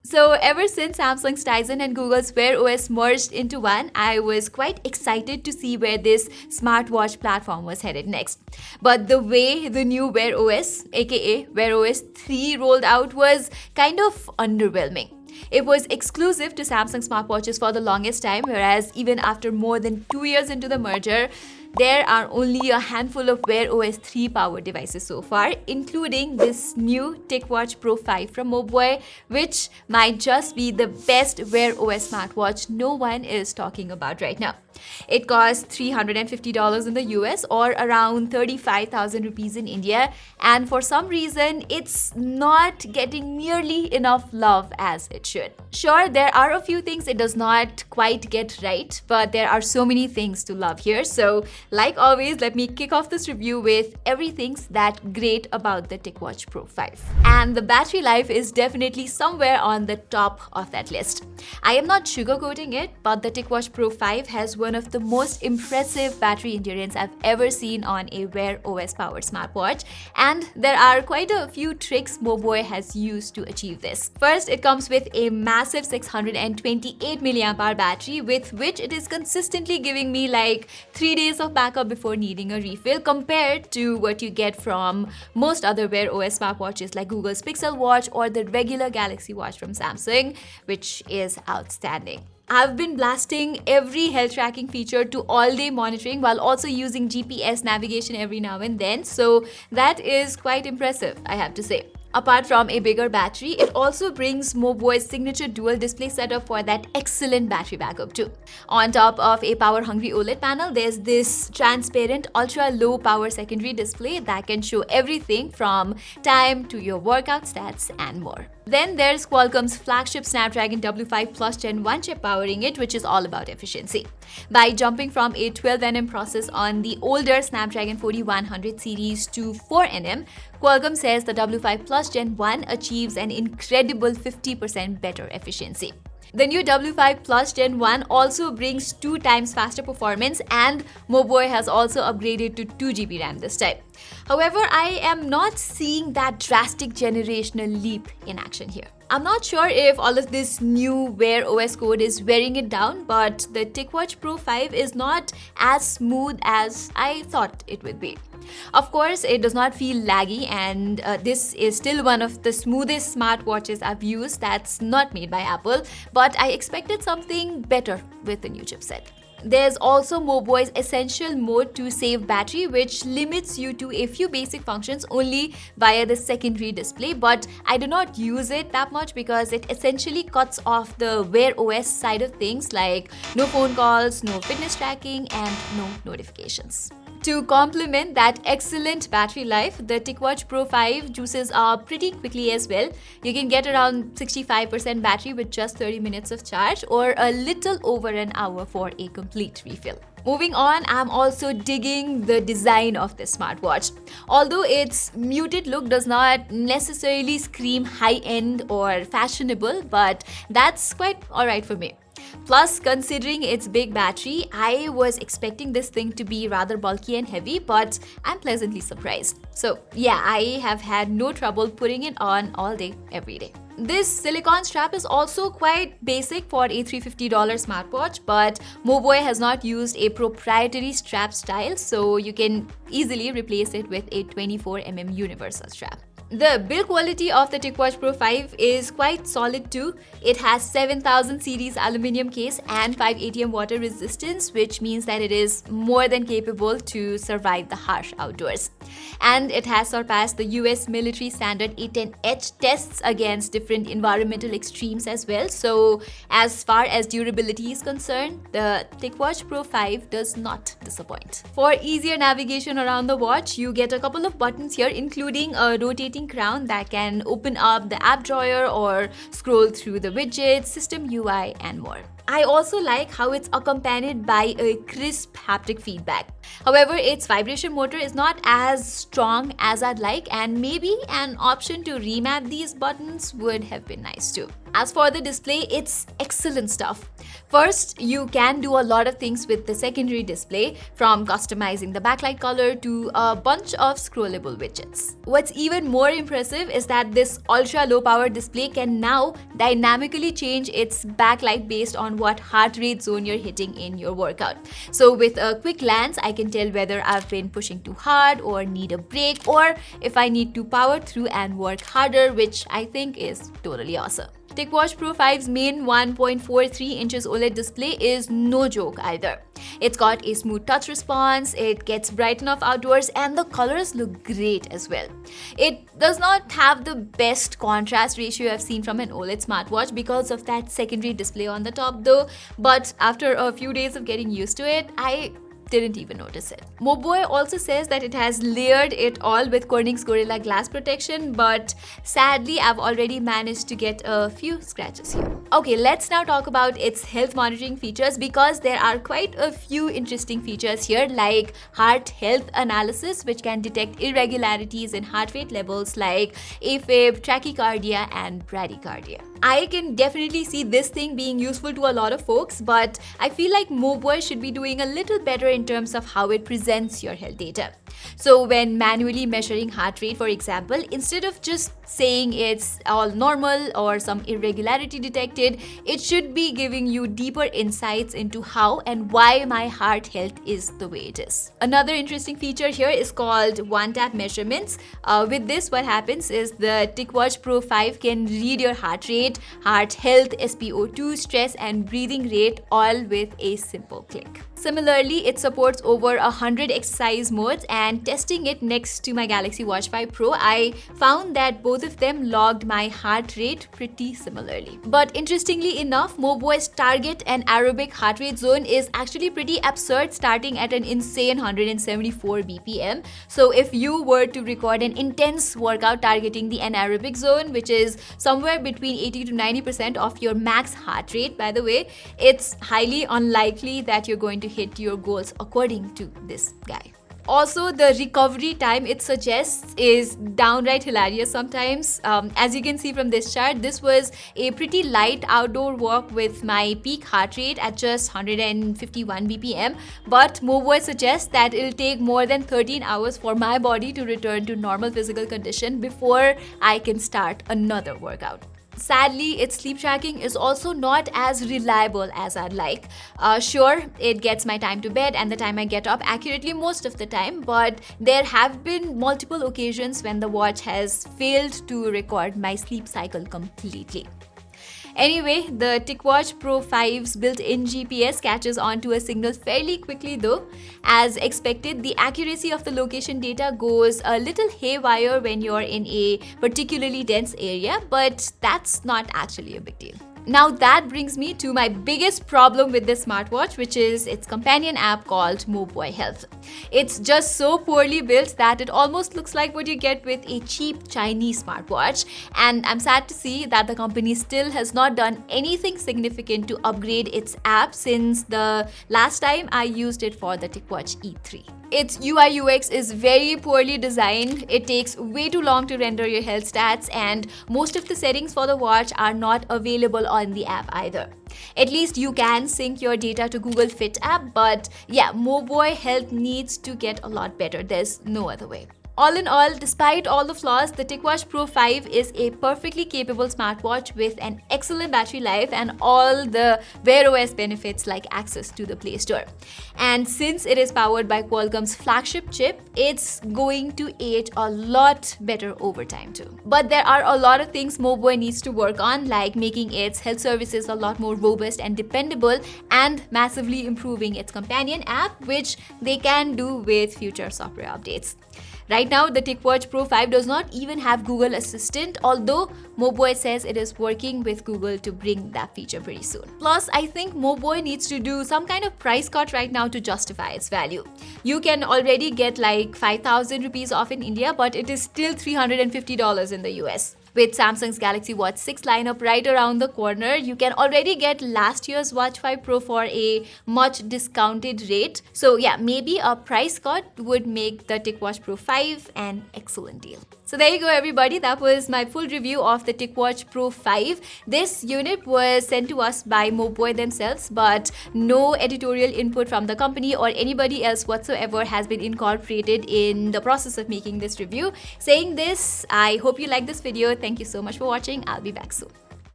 So ever since Samsung's Tizen and Google's Wear OS merged into one, I was quite excited to see where this smartwatch platform was headed next. But the way the new Wear OS, aka Wear OS 3, rolled out was kind of underwhelming. It was exclusive to Samsung smartwatches for the longest time, whereas even after more than 2 years into the merger, there are only a handful of Wear OS 3 powered devices so far, including this new Ticwatch Pro 5 from Mobvoi, which might just be the best Wear OS smartwatch no one is talking about right now. It costs $350 in the US or around 35,000 rupees in India, and for some reason, it's not getting nearly enough love as it should. Sure, there are a few things it does not quite get right, but there are so many things to love here. So, like always, let me kick off this review with everything's that great about the Ticwatch Pro 5. And the battery life is definitely somewhere on the top of that list. I am not sugarcoating it, but the Ticwatch Pro 5 has one of the most impressive battery endurance I've ever seen on a Wear OS powered smartwatch, and there are quite a few tricks Mobvoi has used to achieve this. First, it comes with a massive 628 mAh battery with which it is consistently giving me like 3 days of backup before needing a refill, compared to what you get from most other Wear OS smartwatches like Google's Pixel Watch or the regular Galaxy Watch from Samsung, which is outstanding. I've been blasting every health tracking feature to all-day monitoring while also using GPS navigation every now and then, so that is quite impressive, I have to say. Apart from a bigger battery, it also brings Mobvoi's signature dual display setup for that excellent battery backup too. On top of a power-hungry OLED panel, there's this transparent ultra-low power secondary display that can show everything from time to your workout stats and more. Then there's Qualcomm's flagship Snapdragon W5 Gen 1 chip powering it, which is all about efficiency. By jumping from a 12nm process on the older Snapdragon 4100 series to 4nm, Qualcomm says the W5 Gen 1 achieves an incredible 50% better efficiency. The new W5 Gen 1 also brings 2 times faster performance, and Mobvoi has also upgraded to 2GB RAM this time. However, I am not seeing that drastic generational leap in action here. I'm not sure if all of this new Wear OS code is wearing it down, but the Ticwatch Pro 5 is not as smooth as I thought it would be. Of course, it does not feel laggy, and this is still one of the smoothest smartwatches I've used that's not made by Apple, but I expected something better with the new chipset. There's also Mobvoi's essential mode to save battery, which limits you to a few basic functions only via the secondary display, but I do not use it that much because it essentially cuts off the Wear OS side of things, like no phone calls, no fitness tracking, and no notifications. To complement that excellent battery life, the Ticwatch Pro 5 juices up pretty quickly as well. You can get around 65% battery with just 30 minutes of charge, or a little over an hour for a complete refill. Moving on, I'm also digging the design of this smartwatch. Although its muted look does not necessarily scream high-end or fashionable, but that's quite alright for me. Plus, considering its big battery, I was expecting this thing to be rather bulky and heavy, but I'm pleasantly surprised. So yeah, I have had no trouble putting it on all day, every day. This silicone strap is also quite basic for a $350 smartwatch, but Mobvoi has not used a proprietary strap style, so you can easily replace it with a 24mm universal strap. The build quality of the Ticwatch Pro 5 is quite solid too. It has 7000 series aluminium case and 5 water resistance, which means that it is more than capable to survive the harsh outdoors. And it has surpassed the US military standard A10H tests against different environmental extremes as well. So as far as durability is concerned, the Ticwatch Pro 5 does not disappoint. For easier navigation around the watch, you get a couple of buttons here, including a rotating crown that can open up the app drawer or scroll through the widgets, system UI, and more. I also like how it's accompanied by a crisp haptic feedback. However, its vibration motor is not as strong as I'd like, and maybe an option to remap these buttons would have been nice too. As for the display, it's excellent stuff. First, you can do a lot of things with the secondary display, from customizing the backlight color to a bunch of scrollable widgets. What's even more impressive is that this ultra low power display can now dynamically change its backlight based on what heart rate zone you're hitting in your workout. So with a quick glance, I can tell whether I've been pushing too hard or need a break, or if I need to power through and work harder, which I think is totally awesome. Ticwatch Pro 5's main 1.43 inches OLED display is no joke either. It's got a smooth touch response, it gets bright enough outdoors, and the colors look great as well. It does not have the best contrast ratio I've seen from an OLED smartwatch because of that secondary display on the top though, but after a few days of getting used to it, I didn't even notice it. Mobvoi also says that it has layered it all with Corning's Gorilla Glass protection, but sadly I've already managed to get a few scratches here. Okay, let's now talk about its health monitoring features, because there are quite a few interesting features here, like heart health analysis, which can detect irregularities in heart rate levels like AFib, tachycardia, and bradycardia. I can definitely see this thing being useful to a lot of folks, but I feel like Mobvoi should be doing a little better in terms of how it presents your health data. So when manually measuring heart rate, for example, instead of just saying it's all normal or some irregularity detected, it should be giving you deeper insights into how and why my heart health is the way it is. Another interesting feature here is called one-tap measurements. With this, what happens is the Ticwatch Pro 5 can read your heart rate, heart health, SpO2, stress, and breathing rate all with a simple click. Similarly, it supports over 100 exercise modes, and testing it next to my Galaxy Watch 5 Pro, I found that both of them logged my heart rate pretty similarly. But interestingly enough, Mobvoi's target and aerobic heart rate zone is actually pretty absurd, starting at an insane 174 BPM. So if you were to record an intense workout targeting the anaerobic zone, which is somewhere between 80 to 90% of your max heart rate, by the way, it's highly unlikely that you're going to hit your goals according to this guy. Also, the recovery time it suggests is downright hilarious sometimes. As you can see from this chart, this was a pretty light outdoor walk with my peak heart rate at just 151 BPM, but Mobvoi suggests that it'll take more than 13 hours for my body to return to normal physical condition before I can start another workout. Sadly, its sleep tracking is also not as reliable as I'd like. Sure, it gets my time to bed and the time I get up accurately most of the time, but there have been multiple occasions when the watch has failed to record my sleep cycle completely. Anyway, the Ticwatch Pro 5's built-in GPS catches on to a signal fairly quickly though. As expected, the accuracy of the location data goes a little haywire when you're in a particularly dense area, but that's not actually a big deal. Now that brings me to my biggest problem with this smartwatch, which is its companion app called Mobvoi Health. It's just so poorly built that it almost looks like what you get with a cheap Chinese smartwatch, and I'm sad to see that the company still has not done anything significant to upgrade its app since the last time I used it for the Ticwatch E3. Its UI UX is very poorly designed, it takes way too long to render your health stats, and most of the settings for the watch are not available on the app either. At least you can sync your data to Google Fit app, but yeah, Mobvoi Health needs to get a lot better. There's no other way. All in all, despite all the flaws, the Ticwatch Pro 5 is a perfectly capable smartwatch with an excellent battery life and all the Wear OS benefits like access to the Play Store. And since it is powered by Qualcomm's flagship chip, it's going to age a lot better over time too. But there are a lot of things Mobvoi needs to work on, like making its health services a lot more robust and dependable, and massively improving its companion app, which they can do with future software updates. Right now, the Ticwatch Pro 5 does not even have Google Assistant, although Mobvoi says it is working with Google to bring that feature pretty soon. Plus, I think Mobvoi needs to do some kind of price cut right now to justify its value. You can already get like 5,000 rupees off in India, but it is still $350 in the US. With Samsung's Galaxy Watch 6 lineup right around the corner, you can already get last year's Watch 5 Pro for a much discounted rate. So yeah, maybe a price cut would make the Ticwatch Pro 5 an excellent deal. So there you go, everybody. That was my full review of the Ticwatch Pro 5. This unit was sent to us by Mobvoi themselves, but no editorial input from the company or anybody else whatsoever has been incorporated in the process of making this review. Saying this, I hope you like this video. Thank you so much for watching. I'll be back soon.